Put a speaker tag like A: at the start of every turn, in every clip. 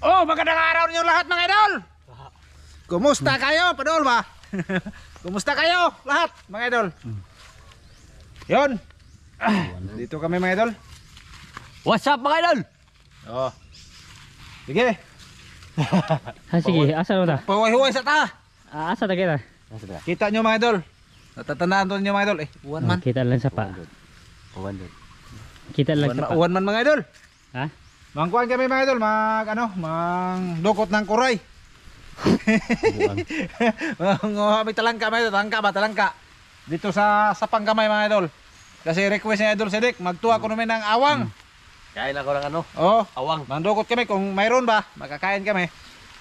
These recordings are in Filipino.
A: Oh, magandang araw niyo lahat mga idol. Kumusta kayo, Padol ba? Kumusta kayo lahat mga idol? Yon. Dito kami mga idol.
B: What's up mga idol?
A: Oh. Sige.
C: Sige, asa mo ta?
A: Pahuhay-huhay sa ta.
C: Asa ta kita?
A: Kita nyo mga idol. Natatandaan to nyo mga idol. Uwan man.
C: Kita lang sa pa.
B: Uwan doon.
C: Kita lang sa pa.
A: Uwan man mga idol.
C: Ha?
A: Mangkuhan kami mga idol, mang-dukot ng kuray. May talangka mga idol, talangka. Dito sa Pangkamay mga idol. Kasi request ni Idol Sidik, magtuwa ko namin ng awang.
B: Kain ako ng ano?
A: Oh,
B: Awang.
A: mandukot kami kung mayroon ba, makakain kami.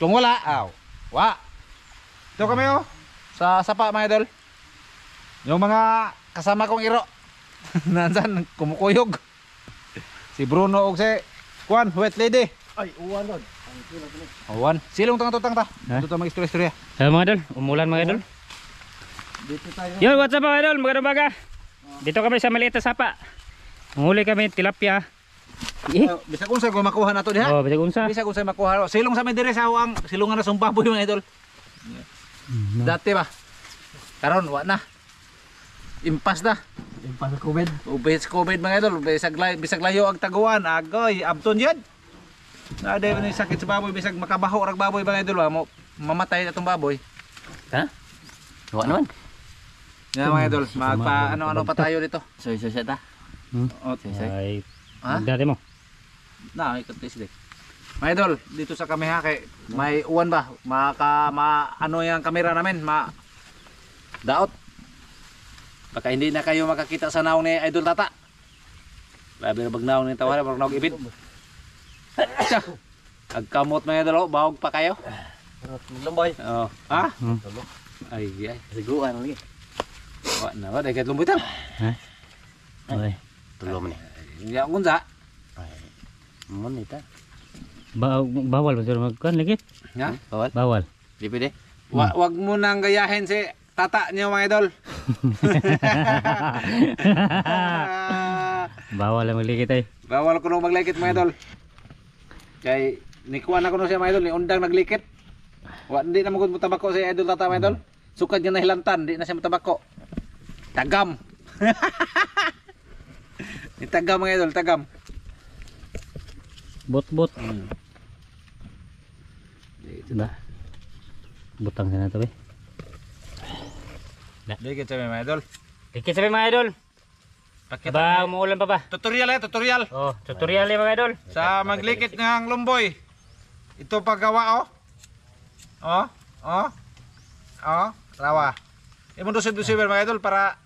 A: Kung wala, Ito kami sa sapa mga idol. Yung mga kasama kong iro. Nansan, kumukuyog. Si Bruno o si Juan, wet lady.
B: Ay, uwan doon.
A: Juan, silong tutang ta.
C: Ha?
A: Ito mga istorya-istorya.
C: Mga idol, umulan mga idol.
B: Dito tayo.
C: Yo, what's up mga idol? Magandang umaga. Dito kami sa maliit na sapa. Manguli kami tilapia.
A: Bisag unsa ko makuha nato diha.
C: Oh, bisag unsa.
A: Bisag unsa makuha. Silong sa may dire sa awang, silungan na sumbaboy mga idol. Dati ba? Karon wa na. Impas na.
B: Yung pa sa COVID.
A: Ubes COVID mga idol, bisag layo ang taguan, agoy, abton yan. Naaday ni sakit sa baboy, bisag makabaho rag baboy mga idol, mo mamatay atong baboy.
B: Ha? Uwan naman.
A: Yan mga idol, magpa ano pa tayo dito.
B: Soy ta.
A: O,
C: Ay,
A: ha?
C: dati mo.
A: Na, ikot dik. Mga idol, dito sa kami ha, kay may uwan ba? Ano yung kamera namin, daot. Baka hindi na kayo makakita sa naong ni Idol Tata. Labi na bag naong ni Tawara, parang naong ipit. Agkamot mga idol, bahog pa kayo.
B: Lumboy.
A: Oh. Ha? Ay,
B: Siguan lagi.
A: Wala na ba? Dahil kahit lumbutan.
C: Ha? Okay.
B: Tulo mo ni.
A: Hindi ako kunsa.
B: Ay. Mun ita.
C: Bawal ba sila magkuhan lagi?
A: Ha?
B: Bawal.
C: Bawal.
B: Di pwede.
A: Wag mo nang gayahin si Tata niyo mga idol.
C: Bawal lang magligit ay.
A: Bawal ko nung maglikit mga idol. Kay nikuha na ko nung siya mga idol, ni undang naglikit. Hindi na magod mo tabako si Idol Tata mga idol. Sukad niya na hilantan, di na siya matabako. Tagam. Ni tagam mga idol, tagam.
C: Bot-bot. Ba? Butang sana to be.
A: Dikit sabi mga idol.
C: Dikit sabi mga idol. Ba, umuulan pa ba?
A: Tutorial tutorial.
C: Oh, tutorial mga idol.
A: Sa maglikit ng lumboy. Ito paggawa rawa. Imong dusib-dusib mga idol para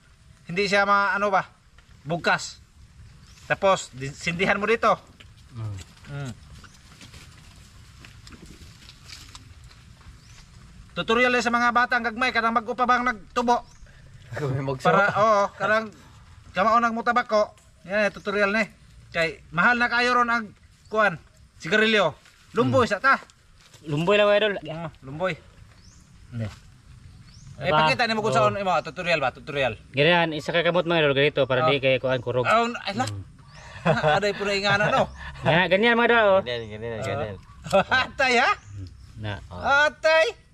A: hindi siya bugkas. Tapos sindihan mo dito. Tutorial sa mga bata ang gagmay kanang mag-upa bang nagtubo. Para kanang kamao nang mutabako. Yan tutorial ni. Kay mahal na kayo ron ang kuan, sigarilyo. Lumboy sa ta.
C: Lumboy lang mga idol.
A: Lumboy. Pakita nimo kung saan imo tutorial ba, tutorial.
C: Ganyan, isa ka kamot mga idol ganito para di kay kuan kurog.
A: Ay la. Aday pud ingana no.
C: Ganyan mga idol.
B: Ganyan.
A: Atay ha?
C: Na.
A: Atay.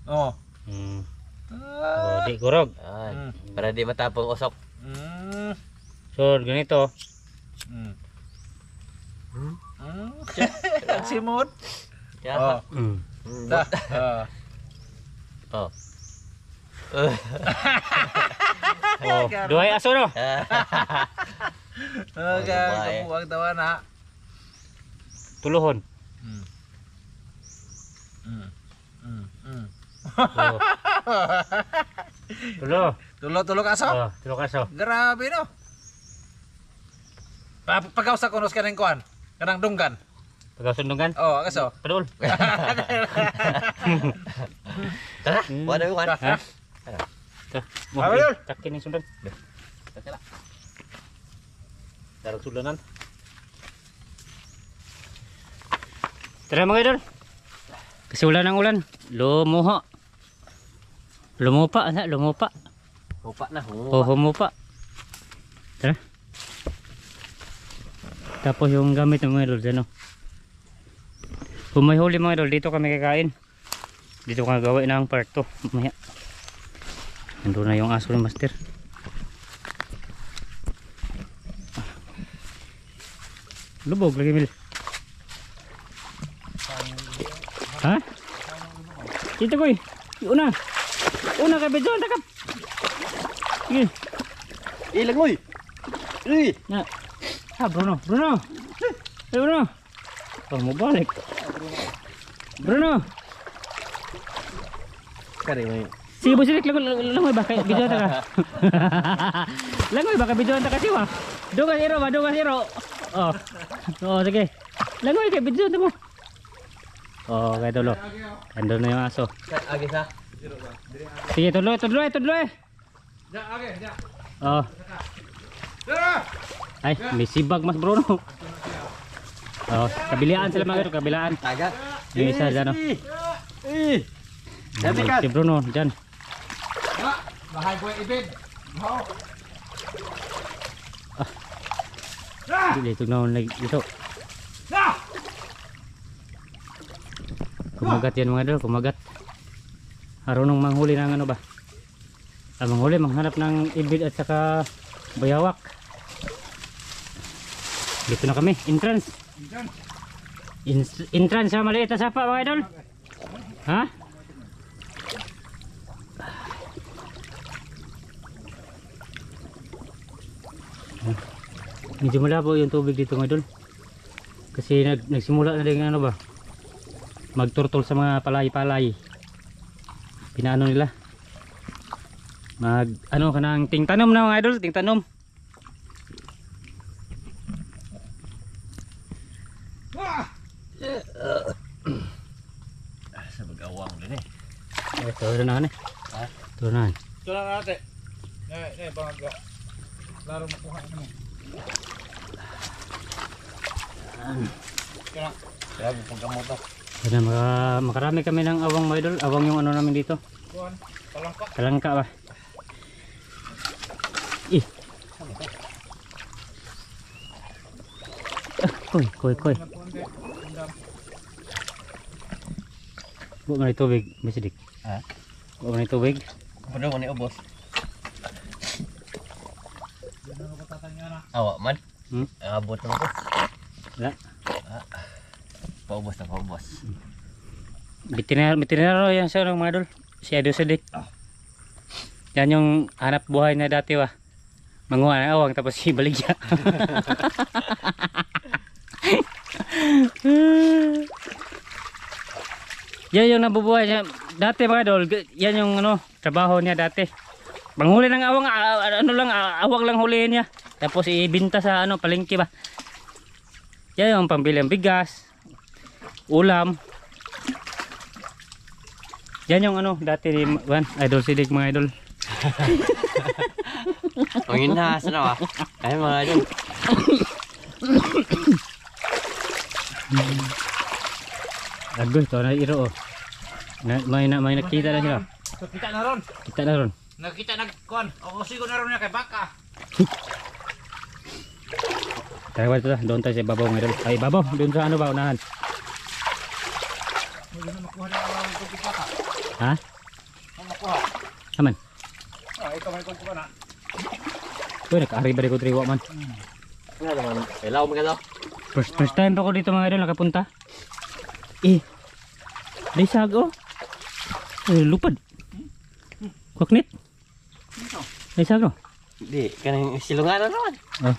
A: Oh,
C: di kurog.
B: Para di matapong usok.
C: So, ganito.
A: Simod.
B: Ya.
A: Da.
B: Oh.
C: Duhay aso no.
A: Huwag tawa na.
C: Tuluhon.
A: Tulo kaso?
C: Tulo kaso.
A: Grabe no. Pagaw sa kunos kanang kuan, kanang dunggan.
C: Pagaw sundungan?
A: Oh, kaso.
C: Padul.
B: Tara, wala mo kan.
C: Ha?
A: Padul.
C: Takin yung sundan. Darag sundanan. Tara mga idol. Kasi ulan ang ulan. Lumuha. Lumupa, lumupa.
B: Hupa na,
C: humupa. Tara. Tapos yung gamit ng mga idol, ano? Kung may huli mga idol, dito kami kakain. Dito kami gawin ng part 2. Mamaya. Nandun na yung aso ni Master. Lubog lagi Mil. Ha? Dito ko eh. Una. Una kay Bejon takap. Sige.
B: Ilang oy. Uy.
C: Na. Ah Bruno. Bruno. Hey Bruno. Oh mau balik. Bruno.
B: Kari mo.
C: Sige busilik langoy ba kay Bejon taka. Langoy ba kay Bejon taka siwa. Duga zero ba duga zero. Oh. Oh sige. Langoy kay Bejon mo. Oh, kaya tulo. Andun na yung aso.
B: Agi sa.
C: Sige, tuloy.
A: Ja, age, ja.
C: Oh. Ay, may sibag mas Bruno. Oh, kabilaan sila mga ito, kabilaan.
B: Taga.
C: Yung isa dyan, oh.
B: Dami ka.
C: Si Bruno, dyan.
A: Ja, bahay ko ibid. Mo.
C: Dito na dito.
A: Ja.
C: Kumagat yan mga idol, kumagat. Harunong manghuli ng ano ba? Manghuli, manghanap ng ibid at saka bayawak. Dito na kami, entrance. Entrance sa maliit na sapa mga idol. Ha? Medyo malabo yung tubig dito mga idol. Kasi nagsimula na din ano ba? Magturtol sa mga palay-palay. Pinaano nila? Ano ka ng tingtanom na mga idol, tingtanom.
B: Sa bagawang din eh.
C: Ito na eh.
B: Ha?
C: Ito na.
A: Ito lang natin. Bang laro makuha mo.
B: Kaya pagkamot na.
C: Kaya makarami kami ng awang mga idol. Awang yung ano namin dito.
A: Kuan, talangka.
C: Talangka ba? Koy. Buat mana tubig, masidik.
B: Ha?
C: Buat mana tubig.
B: Pwede mo ni ubos. Awa man. Abot na ko.
C: Wala.
B: Paubos na paubos.
C: Veterinaro yan siya ng mga idol. Si Edo Sidik. Yan yung hanap buhay na dati wa. Manguha ng awang tapos ibaligya. Yan yung nabubuhay niya dati mga idol. Yan yung ano, trabaho niya dati. Manghuli ng awang, awang lang hulihin niya. Tapos ibinta sa ano, palengke ba. Yan yung pambili ng bigas, ulam. Yan yung ano, dati ni Idol Sidik mga idol.
B: Ang inahas na wa. Ay mga idol.
C: Agoy, ito na iro oh. May nakita na sila.
A: So, kita na ron.
C: Kita na ron.
A: Nakita nagkuan. O sigo na ron niya kay baka.
C: Kaya ba ito na, doon tayo sa babaw mga idol. Ay babaw, doon sa ano ba, unahan.
A: Hindi na makuha na ang tubig baka.
C: Ha?
A: Ang makuha.
C: Aman.
A: Ikaw may kuha na.
C: Uy, nakaari ba ko triwa man.
B: Nga naman. Ilaw mo ka daw.
C: First time pa ko dito mga idol nakapunta. Daisag oh. Lupad. Kwaknit. Daisag oh.
B: Di, kanang silunganan naman.
C: Oh.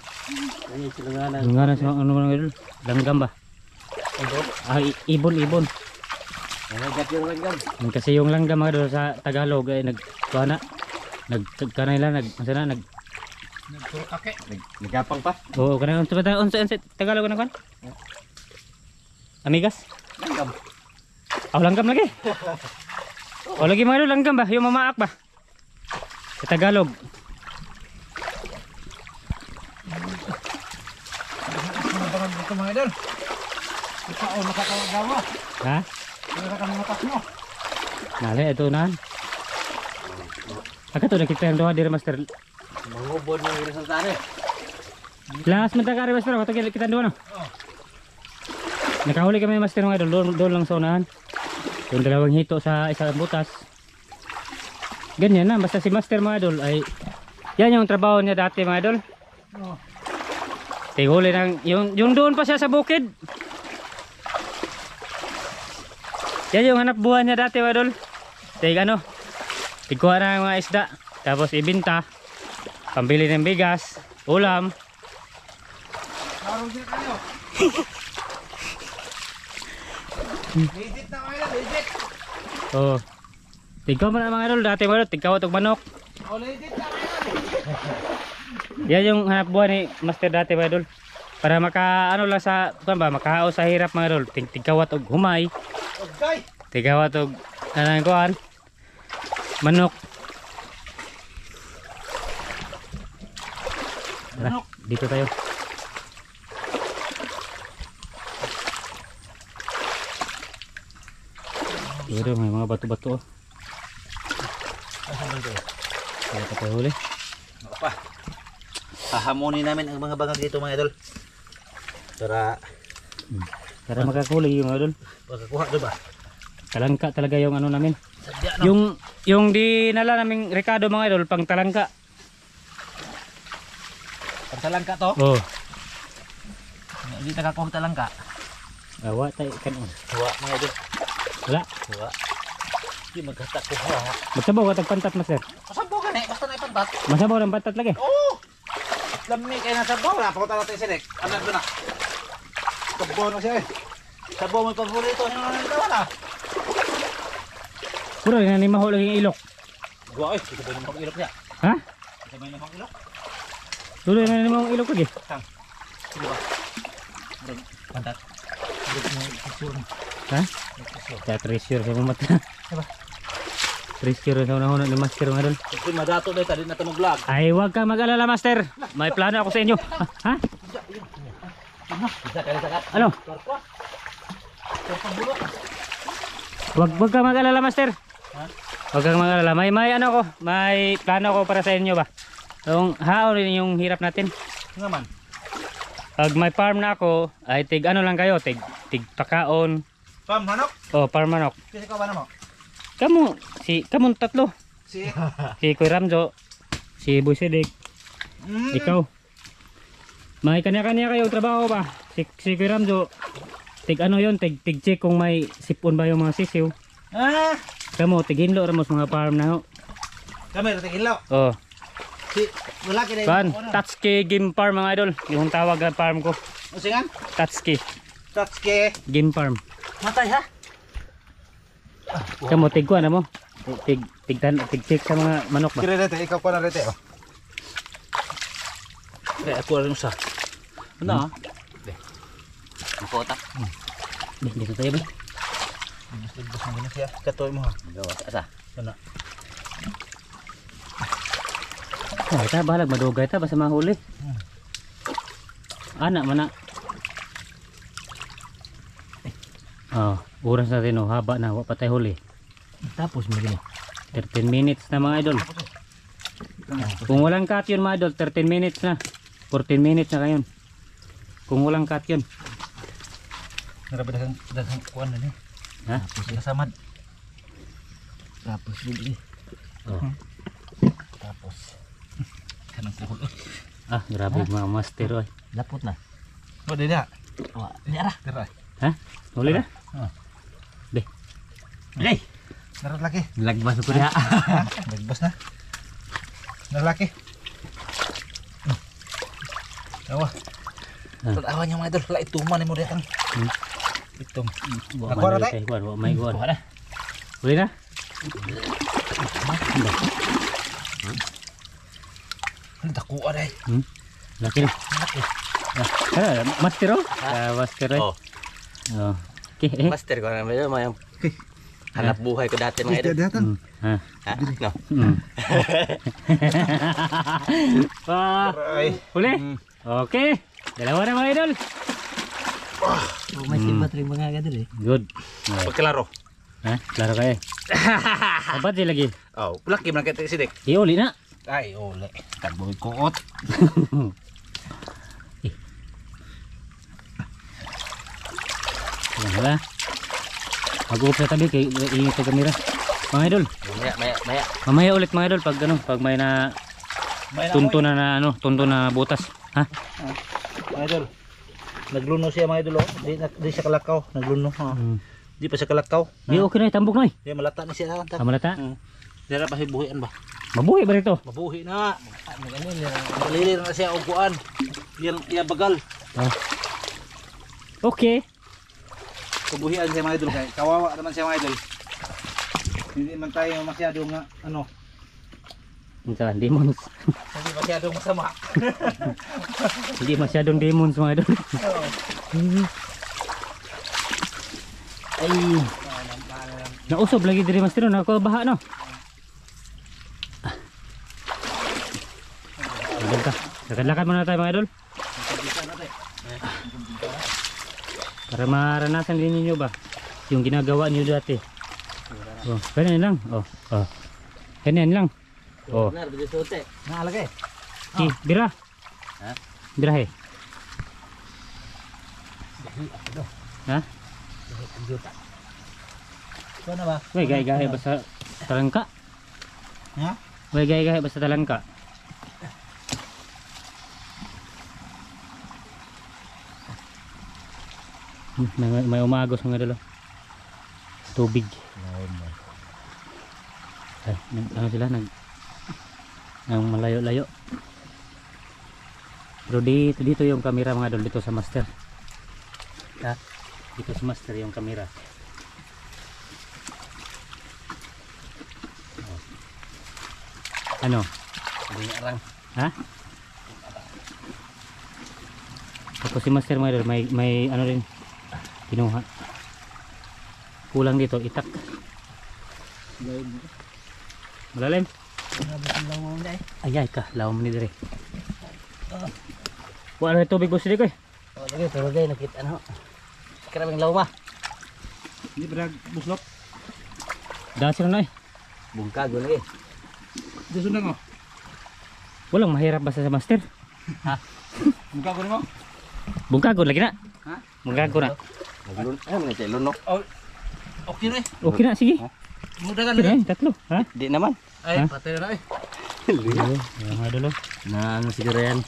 B: Kanang silunganan.
C: Yung nga na sa ano mga idol. Langgam ba? Ibon.
B: Nanagat yung langgam.
C: Kasi yung langgam mga idol sa Tagalog ay nagkuhana.
A: Nagsurakake.
B: Nagapang pa.
C: Oo, kanang unsa Tagalog na kan? Amigas?
B: Langgam.
C: Langgam lagi. Lagi mga idol, langgam ba? Yung mamaak ba? Sa Tagalog.
A: Mga dito mga idol. Ikaw nakakawagawa.
C: Ha?
A: Wala kang matas mo.
C: Nale, ito na. Agad to nakita yung doha dire master.
B: Mangubod ng resultado.
C: Last man tagari master, wato kita doha no. Nakahuli kami master mga idol, doon lang sa unahan. Yung dalawang hito sa isang butas. Ganyan na, basta si master mga idol ay yan yung trabaho niya dati mga idol. Tiguli ng yung doon pa siya sa bukid. Yan yung hanap buhay niya dati mga idol. Tig ano, tigkuha na ng mga isda, tapos ibinta, pambili ng bigas, ulam.
A: Marunong sila kayo. Legit na kayo, legit.
C: Oh. Tigkaw mo na mga idol, dati mga idol, tigkaw at manok.
A: Oh, legit na kayo.
C: Yan yung hanap buhay ni master dati mga idol. Para maka ano lang sa kuan ba, makahao sa hirap mga idol. Tigkawat og humay,
A: Okay.
C: tigkawat og anang kuan, manok. Tara, dito tayo. Pero may mga bato-bato. Kaya pa tayo huli.
A: Pa. Hahamunin namin ang mga bangag dito mga idol. Para
C: Para makakuli yung idol.
A: makakuha diba?
C: Talangka talaga yung ano namin.
A: Sadya no.
C: Yung dinala naming Ricardo mga idol, pang talangka.
A: Pagtalangka to.
C: Oh.
A: Hindi nakakuha talangka.
C: Awa tayo kanon.
A: Huwa mga idol.
C: Wala.
A: Huwa. Hindi maghatak ko huwa.
C: Magsabaw ka tagpantat master.
A: Masabaw ka na eh. Basta na ipantat.
C: Masabaw ng pantat lagi.
A: Oo. Lami kayo na sabaw na. Pakunta natin sinek. Anak doon na. Sabaw na siya eh. Sabaw mo yung paborito. Ano na nagawa na?
C: Puro na ni mahulog yung ilok.
A: Huwa eh. Ito ba yung mga ilok niya?
C: Ha?
A: Ito ba yung mga ilok?
C: Tuloy na ni mga ilok lagi.
A: Sino ba? Pantat.
C: Ha? Kaya treasure sa mga mata. Treasure sa unang-unang ni master mga idol.
A: Ito madato na ito. Di na ito mag-vlog.
C: Ay, huwag kang mag-alala master. May plano ako sa inyo. Ha?
A: Isa ka na
C: Ano?
A: Torpa. Torpa bulok.
C: Wag kang mag-alala master.
A: Ha?
C: Wag kang mag-alala. May ano ko, may plano ko para sa inyo ba. Yung haon rin yung hirap natin.
A: Nga man.
C: Pag may farm na ako, ay tig ano lang kayo, tig pakaon.
A: Pam, manok.
C: Oh, farm manok.
A: Kasi ka ba na mo?
C: Kamon tatlo.
A: Si.
C: Si Kuy Ramjo, si Boy Sidik, ikaw. May kanya-kanya kayo trabaho ba? Si Kuy Ramjo, tig ano yon, tig check kung may sipon ba yung mga sisiw.
A: Ah.
C: Kamo, tig hinlo ramos mga farm na ho.
A: Kami rating ilaw.
C: Oh.
A: Si wala kay
C: Kan, Tatsuki Game Farm mga idol. Yung tawag na farm ko.
A: Usingan?
C: Tatsuki
A: Tatsuki.
C: Game Farm.
A: Matay ha.
C: Kamo, tig kuha na mo. Tig check sa mga manok ba?
A: Kira rete, ikaw ko na rete oh. Kaya ako rin sa. Ano? Makotak.
C: Dito tayo ba?
A: Bus mo na siya. Katoy mo ha. Gawa asa. Sana.
C: Oh, ita balag madugay ta basta mahuli. Anak mana. Oh, oras natin oh, haba na, wa pa tayo huli.
A: Tapos mo gini.
C: 13 minutes na mga idol. Kung walang cut yun mga idol, 13 minutes na. 14 minutes na kayon. Kung walang cut yun.
A: Narabi dagang kuan na ni.
C: Ha?
A: Tapos kasamad. Tapos bili.
C: Oh.
A: Tapos kanang kuhol.
C: Ah, grabe mga master oy.
A: Lapot na. Mo di na. Wa, di ara. Dira.
C: Ha? Huli na? Be.
A: Hey. Narat laki.
C: Lagbas ko diha.
A: Nagbas na. Nalaki. Awa. Tanawa niya mga idol. Wala ituman ni mo diyan. Itum.
C: Wa
A: Ako
C: man
A: ra
C: tayo kuan, wa may kuan.
A: Kuha na.
C: Huli na?
A: Ang dakuha na eh.
C: Laki na.
A: Laki.
C: Ah, master oh. Ah, master oy.
B: Oh.
C: Oh. Okay, eh.
B: Master ko naman yun, yung hanap buhay ko dati mga idol.
C: Ha.
B: Ha? No.
C: Wah.
A: Ay.
C: Huli? Okay. Dalawa na mga idol.
B: May sibat rin mga idol eh.
C: Good.
A: Pagkalaro.
C: Ha? Klaro kayo. Dapat di lagi.
A: Oh, laki man kay Sidik.
C: Iuli na.
A: Ay, ole. Tagboy kuot.
C: Wala. Mag-uop sa tabi kay init sa kamera. Mga idol,
B: Maya.
C: mamaya ulit mga idol pag ano, pag may na tunto na ano, tunto na butas. Ha?
A: Mga idol. Nagluno siya mga idol. Oh. Di siya kalakaw. Nagluno. Oh. Di pa siya kalakaw.
C: Di okay na, tambok na eh.
A: Di malata na siya.
C: Kamalata?
A: Dira pa siya buhian ba?
C: Mabuhi ba rito?
A: Mabuhi na. Malilir na siya uguan. Yan bagal.
C: Oh. Okay.
A: Kabuhian siya mga idol. Kay kawawa naman siya mga idol. Hindi man tayo masyado nga ano.
C: Minsan demons.
A: Hindi masyadong masama.
C: Hindi masyadong demons mga idol. Ay. Nausob lagi diri master no, ako baha no. Lakad-lakad muna tayo mga idol. Para maranasan din ninyo ba yung ginagawa niyo dati. Oh, ganyan lang. Oh. Ganyan lang. Oh.
B: Benar, beli sote.
A: Naalagay.
C: Ki, bira.
B: Ha?
C: Bira he. Ha?
A: Ano ba?
C: Wait, gaya-gaya basta talangka.
A: Ha?
C: Wait, gaya-gaya basta talangka. May umagos mga idol. Tubig. Ay, ano sila nang malayo-layo. Pero dito yung camera mga idol, dito sa master. Ha? Dito sa master yung camera. Oh. Ano?
B: Arang.
C: Ha? Tapos si master mga idol, may ano rin kinuha. Kulang dito, itak. Malalim. Ayay ka, lawom ni dire. Wala na tubig boss dito eh.
B: Oh, lagi turugay nakita ano. Karabing lawma.
A: Hindi ba buslok?
C: Dasir na eh.
B: Bungkago lagi.
A: Di sundan mo.
C: Walang mahirap basta sa master.
B: Ha?
A: Mukha ko mo.
C: Bungkagod lagi na.
B: Ha?
C: Bungkagod na.
B: Maglun. Ay, mga chay lunok.
A: Oh. Okay na eh.
C: Okay na, sige.
A: Mudagan
C: Sige
A: na.
C: na, tatlo. Ha?
B: Di naman.
A: Ay,
C: Ha?
A: patay na eh.
C: Ayun, mga idol.
B: Na ano siguro yan.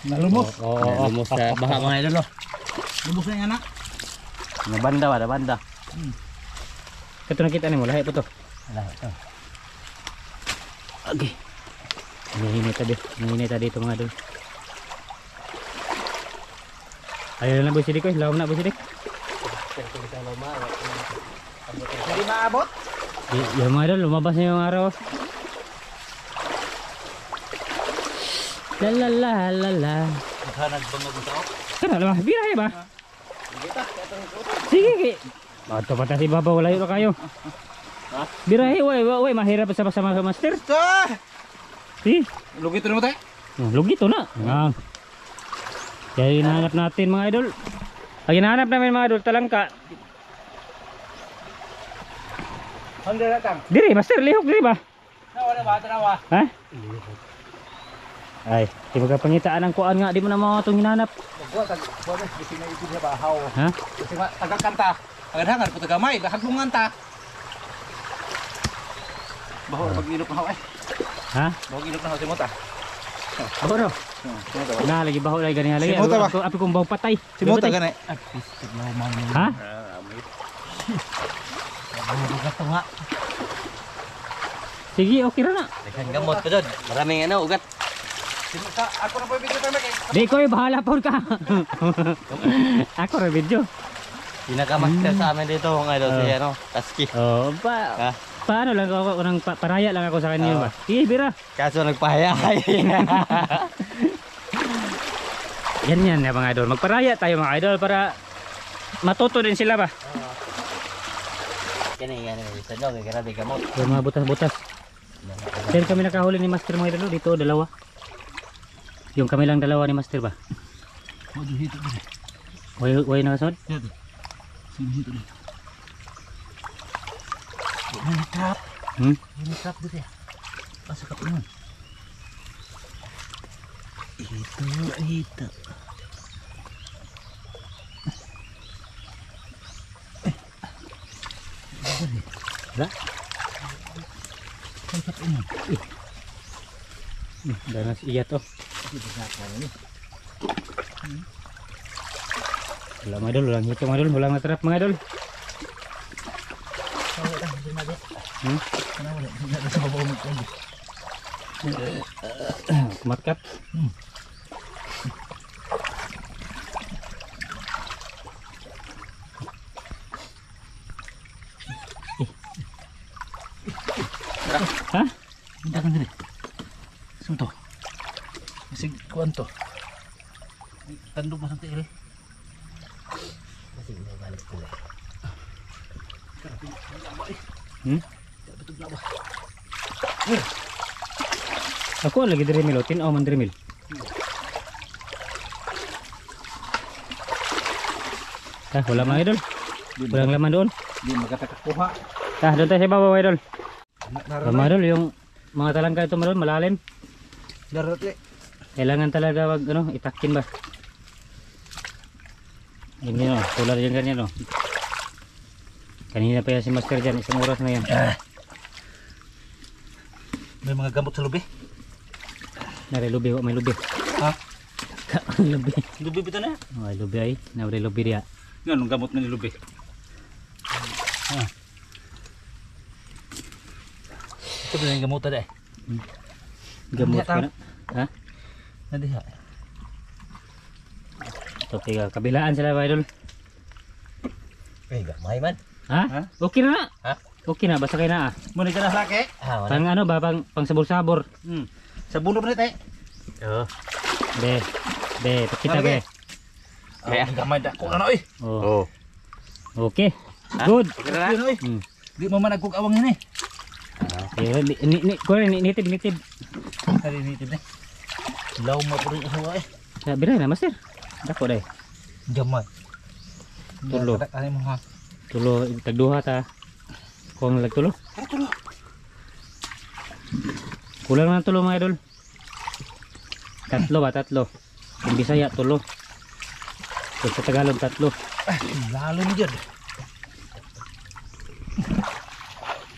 A: Nalumos.
C: Oo.
B: Lumos sa baha mga idol.
A: Lumos na yan anak.
B: Nabanda ba, nabanda.
C: Ito nakita ni mo, lahi po to.
B: Wala ito.
C: Okay. Nanginita dito mga idol. Ayaw na boy sidik ko, lawom na boy sidik.
A: Hindi maabot.
C: Yung mga idol, lumabas na yung araw. La.
A: Nagbangag sa ako.
C: Kana ba? Birahe ba? Sige. Bato pa si Baba, wala yun kayo. Birahe, way, mahirap sa mga master. Si,
A: Lugit na mo tayo.
C: lugito na. Kaya hinahanap natin mga idol. Ang hinahanap namin mga idol, talangka.
A: Hanggang datang.
C: Diri, master, lihok diri ba?
A: Nawa na ba? Tanawa.
C: Ha? Ay, di magkapangitaan ang kuan nga, di mo na mga itong hinahanap.
A: Buat na bisina ito sa bahaw.
C: Ha?
A: Kasi tagakanta. Agad-hangar po tagamay, haglungan ta. Bahaw pag-ilok na ho eh.
C: Ha?
A: Bahaw ilok na ho si Mota.
C: Baho no? Na, lagi baho lagi ganyan lagi.
A: Si Mota ba?
C: Api kong baho patay.
A: Si Mota ganay.
C: Ha? Sige, okay ra na.
B: Daghang gamot ko doon. Maraming ano, ugat.
A: Ako na po yung video tayo
C: Di ko bahala po ka. Ako ra video.
B: Pinaka-master sa amin dito mga idol. Si ano, Taski.
C: Oh,
B: Ha?
C: paano lang ako nang paraya lang ako sa kanya ba? Sige, bira.
B: Kaso nagpahayahay.
C: Yan ya mga idol. Magparaya tayo mga idol para matuto din sila ba?
B: Yan. Isa nyo, grabe gamot.
C: Yung mga butas-butas. Then kami nakahuli ni Master mga idol dito, dalawa. Yung kami lang dalawa ni Master ba? Way nakasunod?
A: Trap. Trap dito ya. Pasok ka nun. Ito.
C: Wala. Danas iya to. Wala mga idol, walang hito mga idol, walang natrap mga idol. Kumatkat. Ha?
A: Hindi ka dili. Sunto. Masig kuan to. Tandog mo sa tiri.
B: Masih balik pula.
C: Ako lagi dari mil, tin man dari mil. Wala mga idol. Walang laman doon.
A: Di magkatakakuha.
C: Doon tayo sa baba mga idol. Mga idol, yung mga talangka ito mga idol, malalim.
A: Darot eh.
C: Kailangan talaga wag itakin ba. Yan yun tulad yan ganyan Kanina pa yan si Master dyan, isang oras na yan.
A: May mga gamot sa lubi.
C: Nari lubi, may lubi.
A: Ha?
C: Lubi.
A: Lubi bito na?
C: Oh, lubi ay, nari lubi dia.
A: Nga nung gamot na ni lubi. Ito ba yung gamot na
C: Gamot ka na. Ha?
A: Nadiha.
C: Ito, tiga, kabilaan sila mga idol.
B: Eh, gamay man.
C: Ha? Okay na.
B: Ha?
C: Okay na, basta kayo na
A: Muna ka na sake.
B: Ah,
C: Pang ba, pang sabor-sabor.
A: Sa buno pa nito
B: Oh.
C: Be, pakita be.
A: Kaya gamay da ko na oy.
C: Oh. Okay. Good.
A: Kira na oy. Di mo man nagkugawang ini.
C: Nitib.
A: Kali ni tibne. Law mo pud yung usawa
C: Sabi na, Master. Dako dai.
A: Gamay.
C: Tulo.
A: Kani mo ha.
C: Tulo, tagduha ta. Kung nagtulo.
A: Tulo.
C: Kulang na tulo mga idol. Tatlo. Yung Bisaya, tulo. Kung sa Tagalog, tatlo.
A: Lalo ni jud.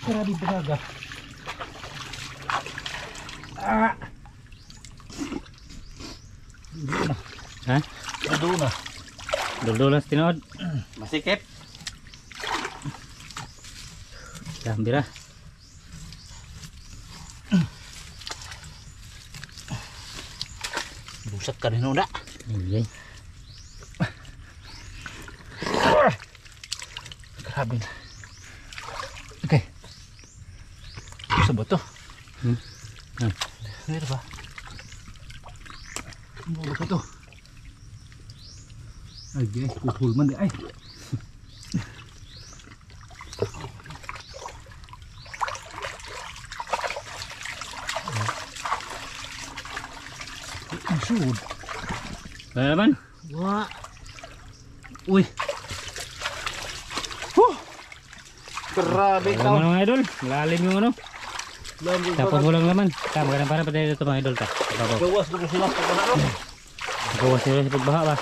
A: Grabe talaga.
C: Ha?
A: Ado na.
C: Duldulas tinood.
B: Masikip.
C: Bira.
A: Busat ka rin na.
C: Iya.
A: Grabe na. Okay. Gusto ba to? Hindi ba? Ano ba to? Ay, guys, kuhul man di ay. Ang sud.
C: Wala naman.
A: Wah. Uy. Grabe
C: Wala
A: ka.
C: naman mga idol. Lalim yung ano. Tapos walang laman. Tama ka na para patay dito mga idol ta.
A: Gawas dulu sila sa kanaro.
C: Gawas sila sa pagbaha ba.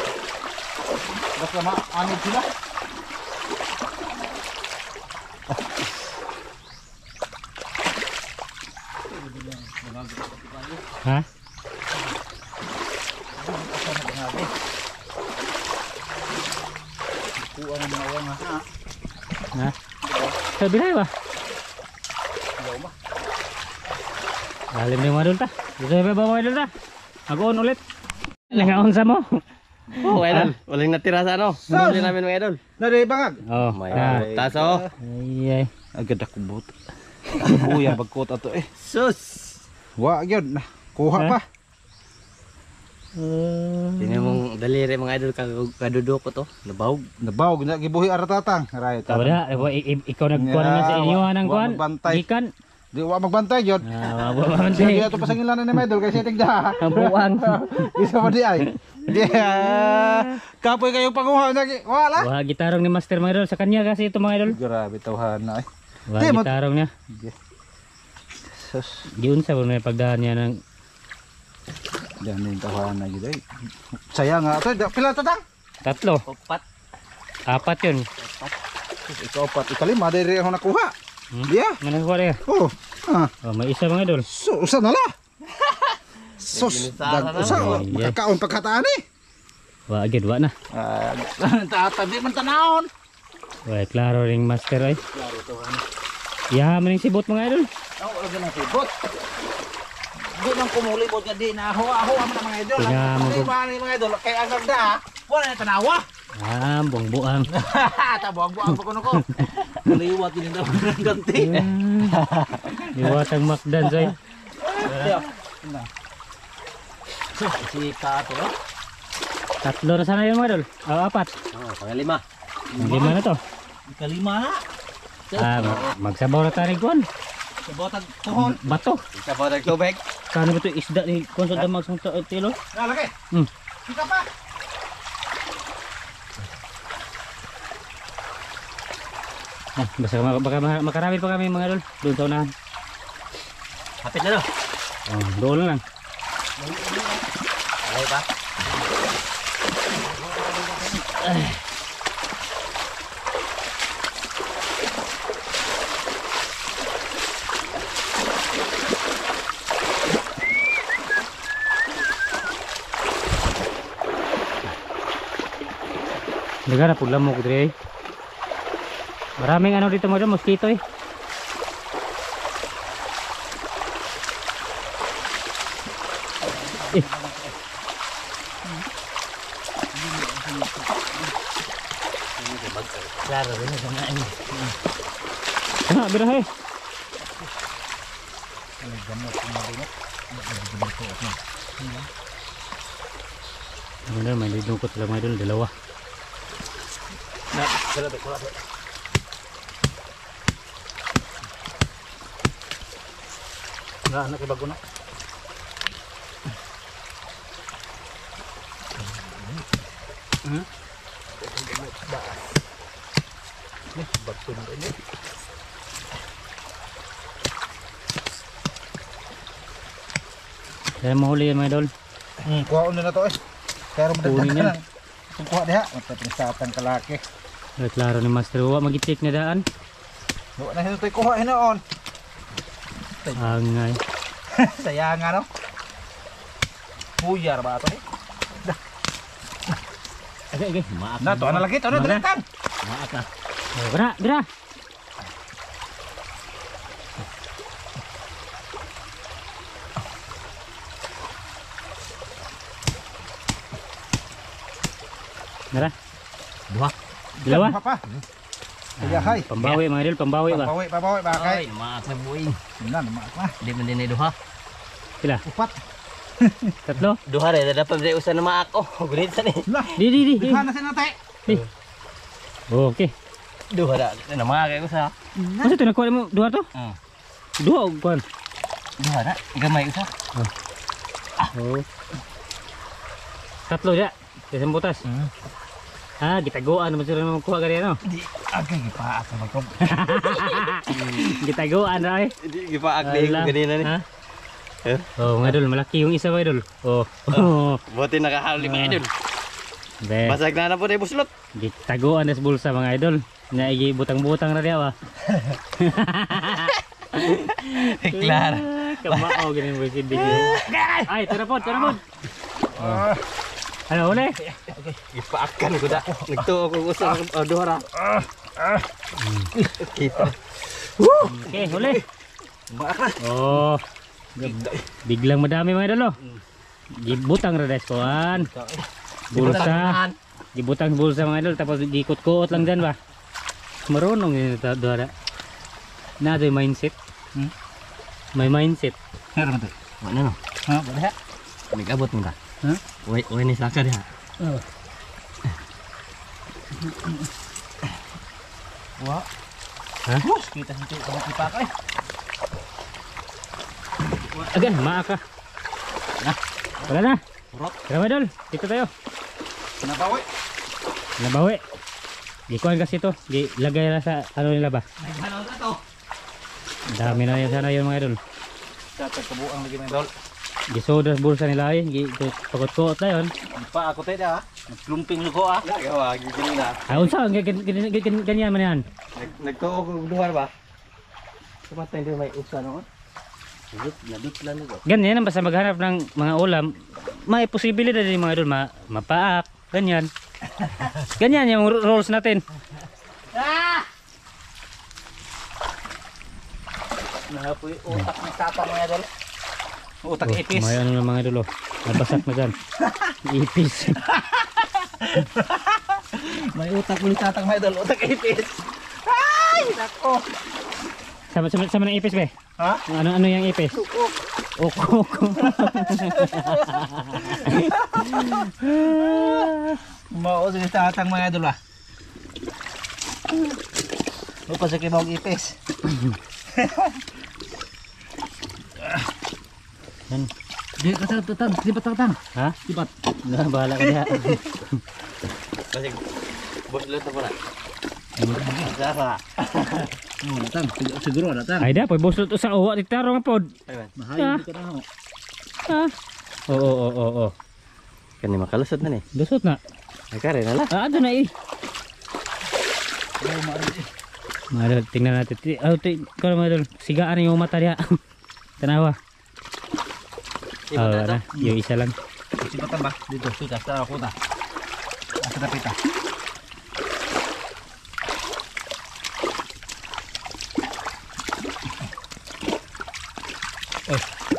A: Basta maanod sila.
C: Ha?
A: Kuha ng mga wang ha.
C: Ha? Sabi na ba? Lalim na yung mga idol ta. Dito na ba mga idol ta? Mag-on ulit. Nangaon sa mo.
B: Oh, idol. Walang natira sa ano. Nahuli namin mga idol.
A: Nari bangag.
C: Oh.
B: May
C: Na.
B: taso.
C: Ay ay.
A: Agad ako bot. Kuya bagkot ato eh.
B: Sus.
A: Wa gyud. Kuha pa.
B: Tingnan mong daliri mga idol kadudo ko to. Nabawg.
A: Nabawg na gibuhi aratatang. Right.
C: Tawa na, ikaw nagkuha naman sa inyo ng kuhan.
A: Magbantay.
C: Gikan.
A: Di wa magbantay gyud.
C: Wala
A: Sige ato pasangilan ni Medol kay setting da.
C: Ang buwang.
A: Isa pa di ay. Di. Kapoy kayo panguha na wala.
C: Wah, gitarong ni Master mga idol sa kanya kasi ito mga idol.
A: Grabe tawhan na ay.
C: Wah,
A: Di,
C: gitarong niya.
A: Sus.
C: Giun sa may pagdaan niya ng
A: Dami tawhan na gyud ay. Sayang nga to. Pila to tang?
C: 3.
B: Upat.
C: 4 yun.
D: Ika-4, ika-5 diri ako nakuha. Yeah.
C: Mana kuha dia?
D: Oh. Ah.
C: Oh, may isa mga idol.
D: So, usa na la. Sos, usa
C: Iya.
D: makakaon pagkataan eh.
C: Wa agad wa na.
A: Tatabi man tanahon.
C: Wa klaro ring master ay.
A: Klaro to ano.
C: Ya, maning sibot mga idol.
A: Ako lagi ng sibot. Di man kumulibot nga di na huwa-huwa man ang mga idol.
C: Kaya
A: Ang
C: mo-
A: mga ni mga idol kay ang ganda. Wala na tanawa.
C: Ah, buang-buang.
A: Tabuang-buang pa kuno ko. Liwat din daw ng ganti.
C: Iwatang makdan soy.
B: Si Kato.
C: Tatlo na sana yun mga idol. Oh, 4.
B: Oh, pangalima.
C: Lima na to.
A: Kalima na.
C: Ah, magsabaw na tayo kuan.
A: Sabotag tuhon.
C: Bato.
B: Isa pa tubig.
C: Kano ba ito isda ni kuan sa damag sa tilo?
A: Nalaki.
C: Hmm.
A: Kita pa.
C: Ah, basta baka makarami pa kami mga idol. Doon sa unahan.
B: Hapit na no.
C: Oh, doon lang.
B: Alay pa.
C: Daga na pula mo ko dire. Maraming ano dito mga idol, mosquito eh. Eh.
B: Klaro rin na kumain.
C: Ah, birahe. Ano na, may lidungkot lang mga idol, dalawa.
A: Na nakibago na.
C: Kaya mahuli yan mga idol.
D: Kuha na to eh. Pero
C: Kunin yan.
D: madagdagan. Kung kuha diha, matapinsatan kalaki.
C: Ay, klaro ni Master Uwa, magitik na daan.
D: Duwa na hino to'y kuha hinoon.
C: Angay.
D: Sayang ano. Puyar ba ito eh?
C: Okay, okay.
B: Maak.
D: Na, to na lagi, to na
C: Mana?
D: direktan.
B: Maak ka.
C: Oh, bira, bira. Bira.
B: Dua.
C: Dalawa.
D: Papa. Kaya hay.
C: Pambawi mga idol, pambawi ba?
D: Pabawi, bakay.
B: Ay, maak na buing.
D: Nan, maak na.
B: Di man din ay duha.
C: Sila,
D: Upat.
C: tatlo.
B: Duha rin, dapat rin usan na maak. Oh, gunit sa ni.
D: Lah,
C: Di.
D: bighan na sinate.
C: Okay.
B: Duha na. Na maak ko sa.
C: Masa ito nakuha mo? Dua to? Dua o kuhan?
B: Duha na. Igamay usa.
C: Oh. Tatlo ya. Isang butas. Ah, gitaguan naman sila naman kuha ganyan, no?
D: Di agay gipaak sa magkob.
C: Gitaguan na eh.
B: Di gipaak di ko ganina ni.
C: Ha?
B: Eh?
C: Oh, mga idol, malaki yung isa mga idol. Oh. Oh.
B: Buti nakahalo lima idol.
C: Be,
B: Basag na po na buslot.
C: gitaguan na sa bulsa mga idol. Naigi butang-butang na diya ba?
B: Klaro.
C: Kamao ganyan mo si Dig. Ay, tara po. Ano, uli?
B: Ipaakan ko da. Nagtuo ko usa duha ra. Kita.
C: Okay, uli. Oh. Biglang madami mga idol, oh. Gibutang ra des kuan. Bulsa. Gibutang bulsa mga idol tapos gikut-kuot lang dyan ba? Marunong yun ito doon. Na do'y mindset. May mindset.
D: Meron to.
B: Ano no?
D: Ha, boleh.
B: Nagabot mo ta.
D: Ha?
B: Uy ni saka diha.
D: Oh. Wah.
C: Ha?
D: Bos, kita situ sama kipak eh.
C: Agan, maaka. Wala na.
B: Urot.
C: Tara mga idol, dito tayo.
D: Nabawi.
C: Nabawi. Gikuhan kasi ito. Lagay na sa ano nila ba?
B: Ano na to?
C: Dami na yan sana yun mga idol.
D: Dapat kebuang lagi main dol.
C: Gisoda sa bulsa nila ay. Pakot-kot na yun.
B: Pa ako tayo ha. Nagklumping luko ah. Nagawa, gigil na.
C: Ay, unsa? Ganyan man yan.
B: Nagtuo ko lugar ba? Kumatay din may usa no. Ladot lang lugo.
C: Ganyan, basta maghanap ng mga ulam, may posibilidad din mga idol, mapaak, ganyan. Ganyan yung rules natin.
B: Nahapoy utak ng sapang mga idol. Utak ipis.
C: May ano na mga idol, oh. Nabasak na dyan. Ipis.
B: May utak ulit tatang mga idol. Utak ipis. Ay! Nako!
C: Sama ng ipis, be?
B: Ha?
C: Ano yung ipis? Ukok.
B: Mao sa tatang mga idol ah. Lupa sa kibawag ipis.
C: Yan.
A: Di tatang, lipat tatang.
C: Ha?
A: Lipat.
C: Bahala ka diha.
B: Kasi bos luto po na. Sara.
A: Datang, siguro datang.
C: Ay da, pwede buslot sa uwa, titaro nga pod.
A: Mahayo ka na ho.
C: Ha? Oo.
B: Kani makalusot na ni.
C: Lusot na.
B: Nagkare na lang.
C: Ano na eh. Mga idol, tingnan natin. Ikaw na mga idol, sigaan yung mata niya. Tanawa. Na. Yung isa lang.
A: Sipatan ba? Dito, sutas, sa kuta. Asa tapita.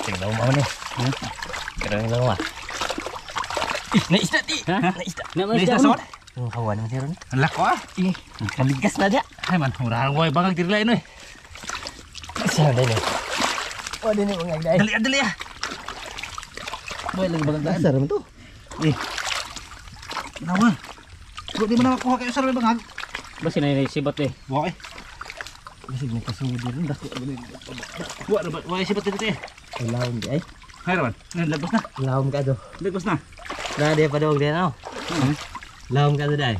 B: Tingnan mo ni. Kaya lang ma. Naisda di.
C: Ha?
B: Naisda.
C: Naisda
A: sod?
B: Ang kawan naman siya ron.
A: Ang lako ah.
B: Kaligas na dia.
A: Ay man, murahan ko ay bangag dirilain oy.
B: Siya din eh. O din yung mga gay.
A: Dali ah. Boy lagi bangag daan.
B: Asar mo to.
A: Nawa. Di mo na makuha kayo sa bangag.
C: Basta na yung sibot eh.
A: Okay.
B: Basig na kasungod din. Dako.
A: Wa sipat dito eh.
B: Ilawom di ay.
A: Hay raman. Lagos na.
B: Ilawom ka do.
A: Lagos na.
B: Na dia pa dog din ako. Ilawom ka do dai.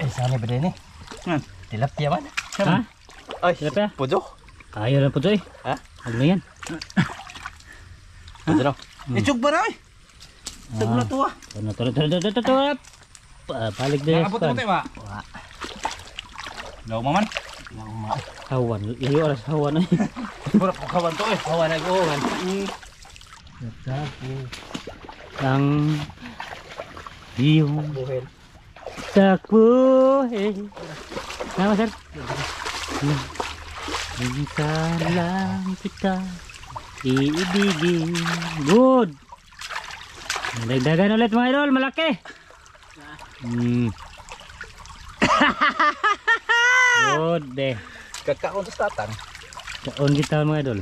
B: Eh sana ba din eh? Tilapia man.
C: Ha?
B: Ay,
C: Tilapia?
B: pujo.
C: Ayaw lang po Joy.
B: Ha?
C: Huwag na yan.
B: Pujo no.
A: Ichug ba ray? Tagula to ah.
C: Tara. Balik din.
A: Nakapot mo tayo ba? Daw maman.
C: Hawan. Layo oras hawan eh.
A: Pura po kawan to eh.
B: Hawa nag-uungan.
C: Ang iyong
B: Buhen.
C: takbo eh. Nama sir? Minsan lang kita iibigin. Good. Dagdagan ulit mga idol, malaki. Good eh.
B: Kakaon sa tatang.
C: Kaon kita mga idol.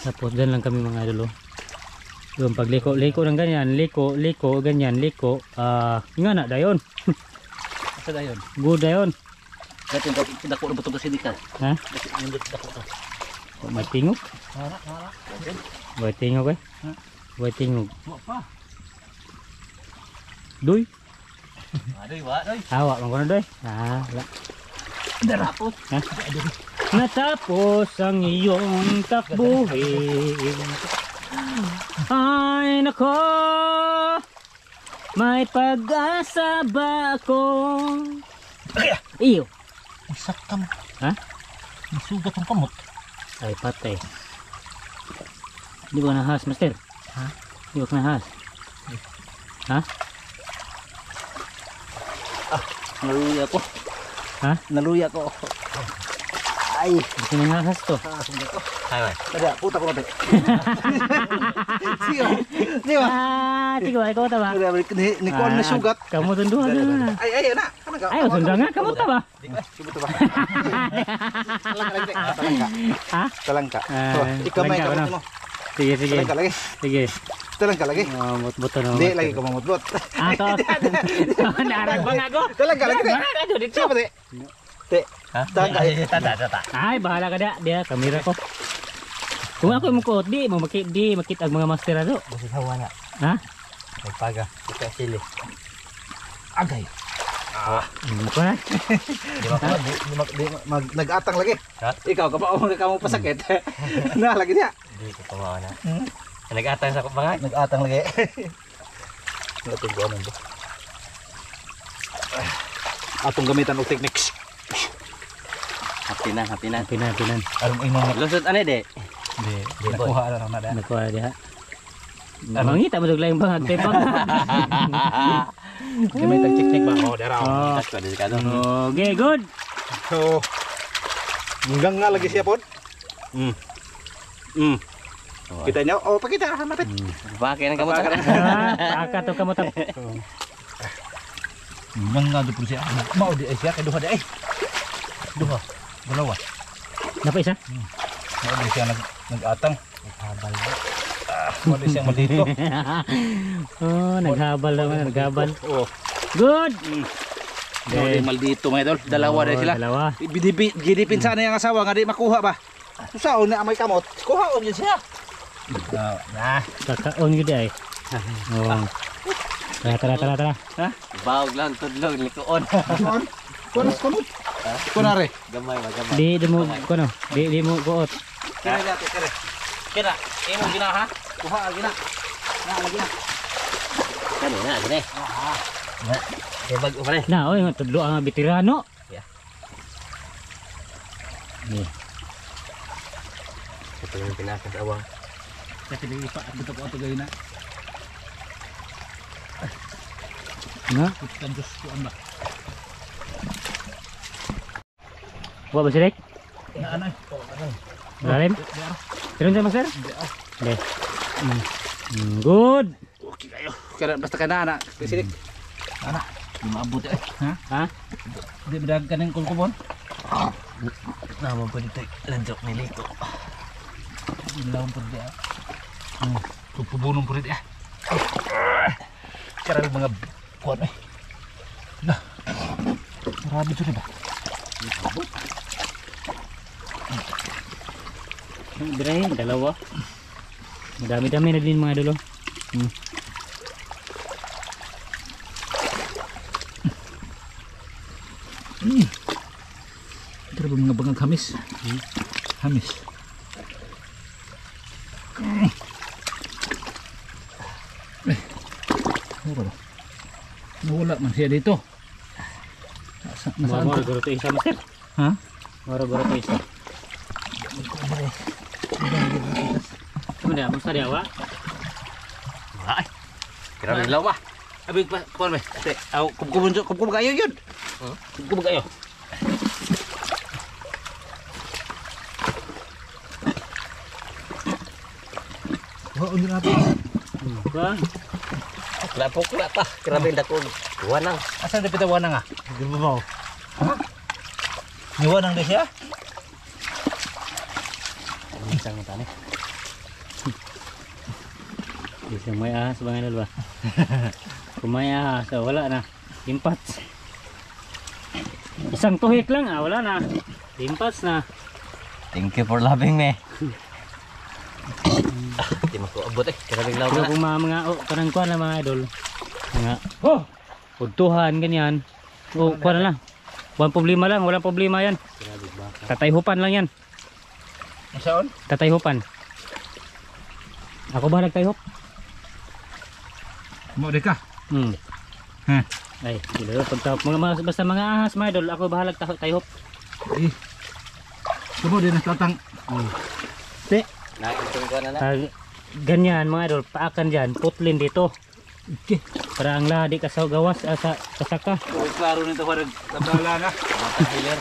C: Tapos dyan lang kami mga idol. Yung pagliko ng ganyan, liko, ganyan, liko. Nga na, dayon.
A: Sa dayon.
C: Good dayon.
A: Dati dako na butog sa sindikat.
C: Ha?
A: Dako to.
C: May tingog? May tingog eh? May tingog.
A: Wa pa.
C: Doy?
B: Adoy wa, adoy.
C: Hawa, mga doy. Wala.
A: Darapot.
C: Ha? Natapos ang iyong takbuhin. Ay nako, may pag-asa ba ako? Iyo.
A: Sakam.
C: Ha?
A: Masugat ang kamot.
C: Ay patay. Di ba nahas, master?
A: Ha?
C: Di ba nahas? Ha?
A: Naluya ko.
C: Ha?
A: Naluya ko. Ay.
C: Di ba nahas to?
B: Hay man.
A: Ada, puta ko natin. Siyo. Di ba?
C: Tigo, ikaw ta ba?
A: Ni ko na sugat.
C: Kamu tunduhan na.
A: Ay, na. Kana ka?
C: Ay, sundang nga, kamu ta ba?
A: Subuto ba? Talangka.
C: Ha?
A: Talangka.
C: Ah,
A: Ikaw may
C: talangka,
A: kamot
C: ano?
A: mo.
C: Sige, sige.
A: Talangka lagi.
C: Sige.
A: Talangka lagi.
C: Mut-buto na.
A: Hindi lagi ko mamutbot.
C: Ako. Narag ba nga ako?
A: Talangka lagi.
C: Narag ako dito.
A: Siapa te? Te.
B: Ha?
A: Talangka.
B: Tata.
C: Ay, bahala ka dia kamera ko. Kung ako yung mukot, di makit ang mga master ato.
B: Basig hawa na.
C: Ha?
B: Magpaga. Ika sili.
A: Agay.
C: Mukha na.
D: Nag-atang lagi.
A: Ikaw, kapaong ka mo pasakit. Na, lagi niya.
B: Hindi ko tumawa na. Nag-atang sa mga.
D: Nag-atang lagi. Natungguan mo.
A: Atong gamitan og techniques.
B: Hatinan.
C: Pinan.
D: Aron imong
B: Lusot ano de?
D: di nakuha na na.
C: Nakuha diha. Mangita mo duglayng bangag kay pag.
A: Gamitan technique ba? Oh, dara.
C: Oh.
B: Kas ko delikado.
C: Okay, good.
D: So hanggang nga lagi siya pod. Kita niyo. Oh, pakita ra mapit.
B: Bakit ang kamot?
C: Aka to kamo ta.
D: Hanggang nga dito siya. Mao di ay siya kay duha di ay. Duha. Dalawa.
C: Napa isa?
D: Mao di siya nag-atang. Habal. Mao di siya malito.
C: Oh, naghabal naman, naghabal.
D: Oh.
C: Good.
A: Okay, maldito mga idol. Dalawa na sila.
C: Dalawa.
A: Gidipin sana yung asawa nga di makuha ba. Susaon na may kamot. Kuhaon yun siya.
D: Nah.
C: Kakaon yun di ay. Oh. Tara.
B: Bawag lang tudlog likoon.
D: Kunas kamot. Kunare.
B: Gamay.
C: Di mo kuno. Di mo goot.
A: Kira dati, kira. Kira, imo gina ha? Kuha gina. Na lagi na.
B: Kanina gini. Kaya bag pa rin.
C: Na, oy, tudlo ang veterano.
B: Yeah.
C: Ni.
B: Ito yung pinakasawang.
A: Kasi di pa dito ko ato gayna.
C: Na,
A: Kutan Diyos ko ba.
C: wa ba sirek?
A: Na anay.
C: Lalim. Turun sa master? Deh. Good.
A: Okay kayo. Kaya basta ka na anak. Silik. Anak. Di maabot eh. Ha?
C: Ha?
A: Di bedag ka ng kulkubon.
B: Naman po dito lanjok niliko.
A: Ilaw po dia. Pupubunong po dia. Kaya mga kuwan eh. Nah. Marami ito ba?
C: Dirahin, dalawa. Madami-dami na din mga dulo.
A: Ito ba mga bangang hamis? Hamis. Nawala man siya dito. Nasaan
C: Moro
A: ko?
C: to isa master.
A: Ha?
C: Moro to isa. Sudah, musta dia wa?
B: Ay. Kira rin law ba?
A: Abig pa, kuwan ba? Aw, kubkubun kayo yun. Kubkubun kayo.
D: Oh, unin natin.
C: Ba?
B: Kula pa. Kira rin dako. Wanang.
A: Asan na pitawan nga?
D: Di ba mo? Niwan ang siya?
C: Isang mata ni. Bisa may ahas mga idol ba? Kung may ahas, wala na. Impat. Isang tuhik lang wala na. Impat na.
B: Thank you for loving me. Di makuabot eh. Kira rin law
C: Pero
B: na.
C: kung mga kanang kuan lang mga idol. Mga pugtuhan ganyan. Kuan na lang. Walang problema lang, walang problema yan. Tatayhupan lang yan.
A: Saan?
C: Tatayhupan. Ako ba nagtayhop?
A: Mo di ka.
C: Ha. Ay, sila basta mga ahas mga idol, ako bahalag tayhop.
A: Eh. Sumo din natatang.
B: Nakitong ko na.
C: Ganyan mga idol, paakan dyan, putlin dito.
A: Okay.
C: Para ang ladi ka sa gawas sa kasaka.
A: Oh, klaro nito pa nagtabala na.
B: Healer.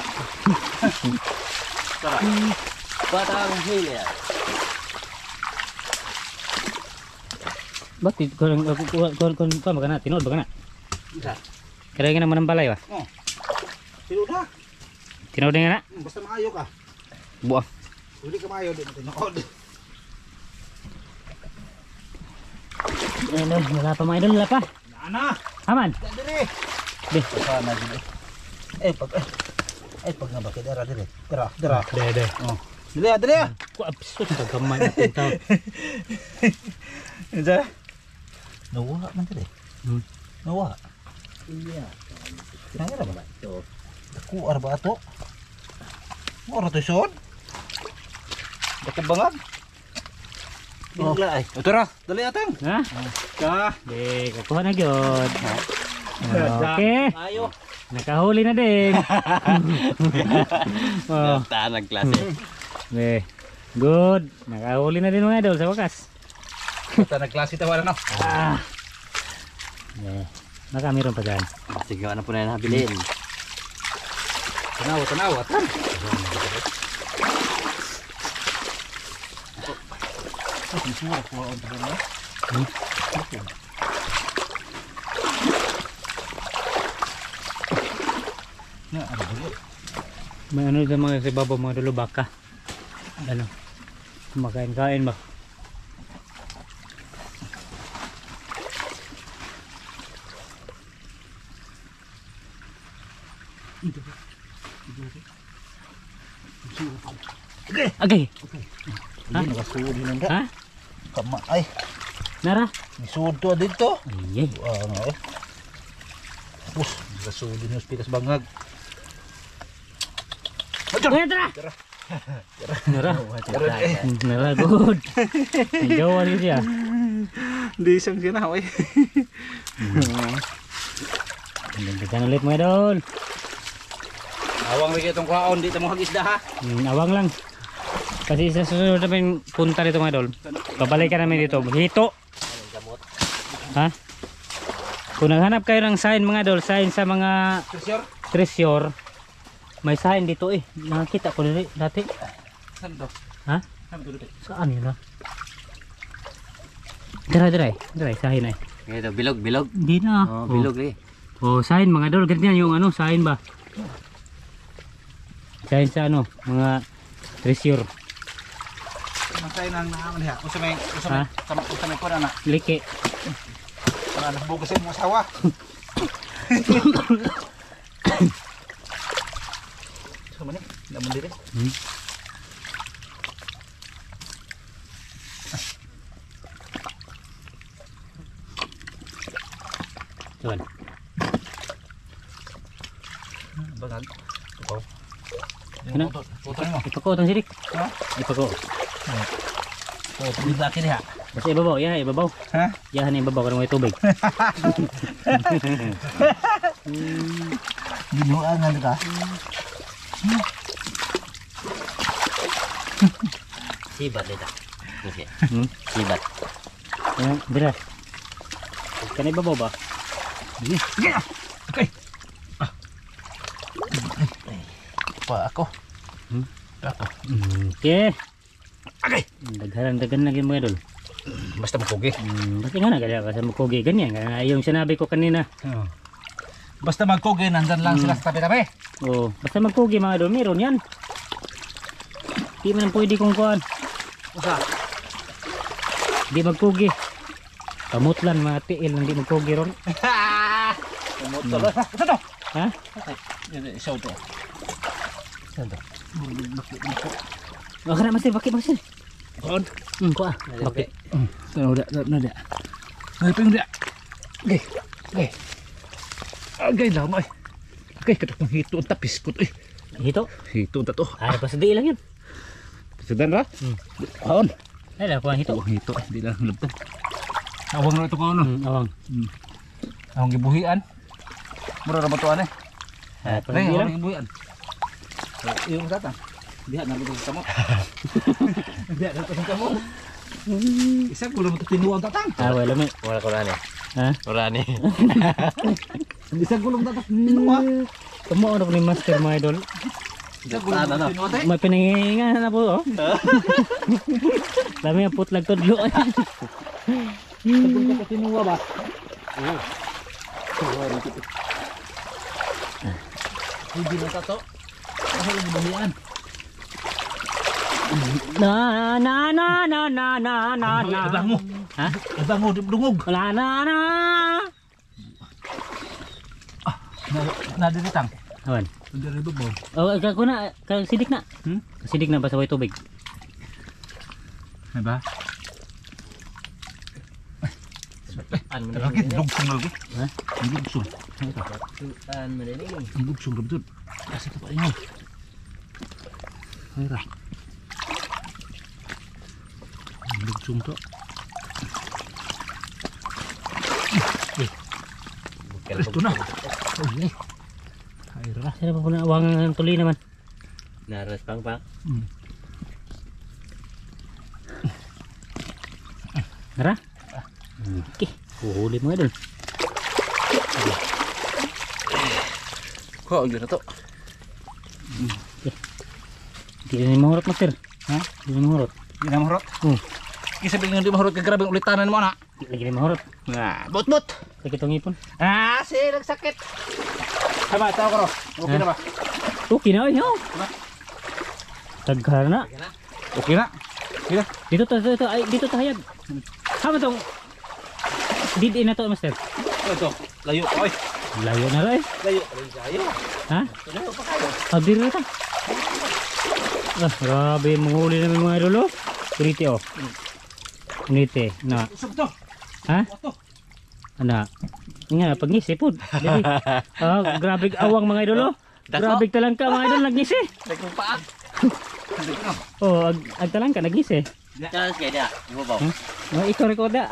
B: Batang healer.
C: Bakit kon baka na tinod baka na.
A: Isa.
C: Kaya nga naman ang balay ba?
A: Sino na?
C: Tinod nga na.
A: Basta maayo ka.
C: Buang.
A: Hindi ka maayo din natin nood.
C: Ano, wala pa mga idol, wala pa.
A: Ana.
C: Aman.
A: Dali.
C: Di.
D: Sana din. Pag nabaki dara dire. Dara.
C: Dede.
A: Oh. Dali.
C: Ku absurd kagamay natin tao.
D: Ito. Nawa man dire.
C: Hmm.
D: Nawa.
B: Nangara ba? Aku arba ato. Ora to son. Dako bangag. Bigla ay.
A: Ito ra.
B: Dali atang.
C: Ha?
B: Ka.
C: Di, kakuha na gyud. Okay.
B: Ayo.
C: Nakahuli na din. Oh,
B: Tanag klase.
C: be. Good. Nakahuli na din mga idol sa wakas.
A: Ito nagklase tawa na no.
C: Ah. Be. Baka meron pa dyan.
B: Sige, ano po na nabilin.
A: Tanaw, atan.
C: May ano sa mga sa baba mga dulo baka. Ano? Kumakain-kain ba? Okay.
B: Hindi nakasuod yun ang
C: Ha?
B: kama. Ay,
C: Nara?
B: nisuod to dito.
C: Ay.
B: Ano eh. Pus, nakasuod yun yung pitas bangag.
C: Kuya, tara! Nara? Nara, good. Nagawa rin siya.
B: Di isang sinaw eh.
C: Nagdagan ulit mga idol.
A: Awang rin itong kwaon, di mo hagisda ha.
C: Awang lang. Kasi sa susunod namin punta rito mga idol. Babalikan namin dito. Hito. Ha? Kung naghanap kayo ng sign mga idol, sign sa mga
A: Treasure?
C: treasure, may sign dito eh. Nakakita ko dati.
A: Saan to?
C: Ha?
A: Saan to dito?
C: Saan yun ha? Diray, sign eh.
B: Ito, bilog.
C: Hindi na.
B: Oh, bilog eh.
C: Oh, sign mga idol. Ganyan yung ano, sign ba? Sign sa ano, mga treasure.
A: Masay nang naaman ha. Usa may
C: Ha?
A: ko na na.
C: Liki.
A: Para nabugasin mo asawa. Sama ni, naman diri.
C: Tuan.
A: Bangag. Tukaw.
C: Ano?
A: Foto mo.
C: Ipako itong sirik.
A: Ha?
C: Ipako.
A: Foto di laki diha.
C: Basta ibabaw, yan ibabaw.
A: Ha?
C: Yahan ibabaw ka ng may tubig.
B: Binuangan ka. Sibat dito. Okay. Sibat.
C: Yan, dira. Kan ibabaw ba?
A: Okay.
B: Pa ako.
A: Ako.
C: Okay.
A: Okay.
C: Daghan lagi mga idol.
A: Basta mapugi.
C: Bakit nga na kaya kasi makugi ganyan. Yung sinabi ko kanina.
A: Basta magkugi, nandyan lang sila sa tabi-tabi.
C: Oh, basta magkugi mga idol, meron yan. Di man pwede kong kuhan.
A: Usa.
C: Di magkugi. Kamutlan mga tiil lang di magkugi ron.
A: Umot ka. Usa to.
C: Ha?
A: Isaw to.
C: Baka na masir, bakit masir?
A: Kon.
C: Kuha. Bakit?
A: Tahu dah, dah. Ay, ping dia. Okay. Okay. Agay lang ay. Okay, katong hito ta piskot eh.
C: Hito?
A: Hito ta to.
C: Ay, pasadi lang yun.
A: Sudan ra? Kaon.
C: Ay, lah kuha hito.
A: Hito eh, di lang lubto. Awang ra ito ko ano.
C: Awang.
A: Awang gibuhian. Mura ra batuan eh.
C: Ay,
A: Ay,
C: pasadi lang.
A: awang gibuhian. Yung datang. Diha na luto sa mo. Diha na luto sa mo. Isa ko lang tinuang tatang.
C: Ah, wala may.
B: Wala ko na ni.
C: Ha?
B: Wala ni.
A: Isa ko lang tatang. Tinuwa.
C: Kamu ano ni master mga idol?
A: Isa ko lang tinuwa tay.
C: May pinahinga na po, oh. Dami ang putlag tudlo.
A: Isa ko lang tinuwa ba? Hindi na tato. Kasi lang gibuhian.
C: Na na na na na na na na.
A: Ibango.
C: Ha?
A: Ibango dungog.
C: Wala na na.
A: Na diritang.
C: Awan.
A: Dari bebo.
C: Oh, ako na, sidik na. Sidik na basta way tubig.
A: Ay ba?
B: Ano mo
D: Lagi, lugsong na lagi.
C: Ha?
D: Lugsong.
B: Batuan mo din eh.
D: Lugsong na betul. Kasi ito pa inyo. Ayra. Lugsong to. Ito na. Ay, ayra.
C: Sino pa po na awang ng tuloy naman?
B: Naras pang.
C: Tara. Okay. Huli mga idol.
A: Kok, yun na to.
C: Hindi na mahurot master.
A: Ha?
C: Hindi na mahurot.
A: Hindi na mahurot. Kasi sabihin nga di mahurot ka grabe ulitanan mo na.
C: Lagi na mahurot.
A: Nah, bot.
C: Lagi itong ipon.
A: Ah, si nagsakit. Tama, tao ko ro. Okay na ba?
C: Okay na oy. Taghar na.
A: Okay na. Sige.
C: Dito ay dito tahayag. Hama tong didi na to master.
A: Ito, layo pa oy.
C: Layo na rin.
A: Layo.
C: Ha?
A: Layo pa kayo.
C: Abir na ta. Ah, grabe manghuli namin mga idol. Kuniti oh. Kuniti na.
A: Usap to.
C: Ha? Ana. Nga pagngisi pod. Dili. Ah, grabe awang mga idol. Grabe talangka mga idol nagngisi.
A: Dagong paa.
C: Oh, ag talangka nagngisi.
B: Chance kayo dia. Ibabaw.
C: Oh, ikaw rekorda.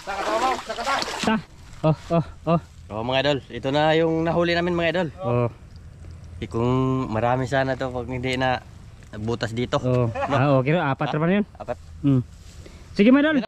A: Sakata.
C: Ta. Oh.
B: Oh mga idol, ito na yung nahuli namin mga idol.
C: Oh.
B: Kung marami sana to pag hindi na butas dito.
C: Oh. Ah, okay, apat naman 'yun.
B: Apat.
C: Sige, mga idol.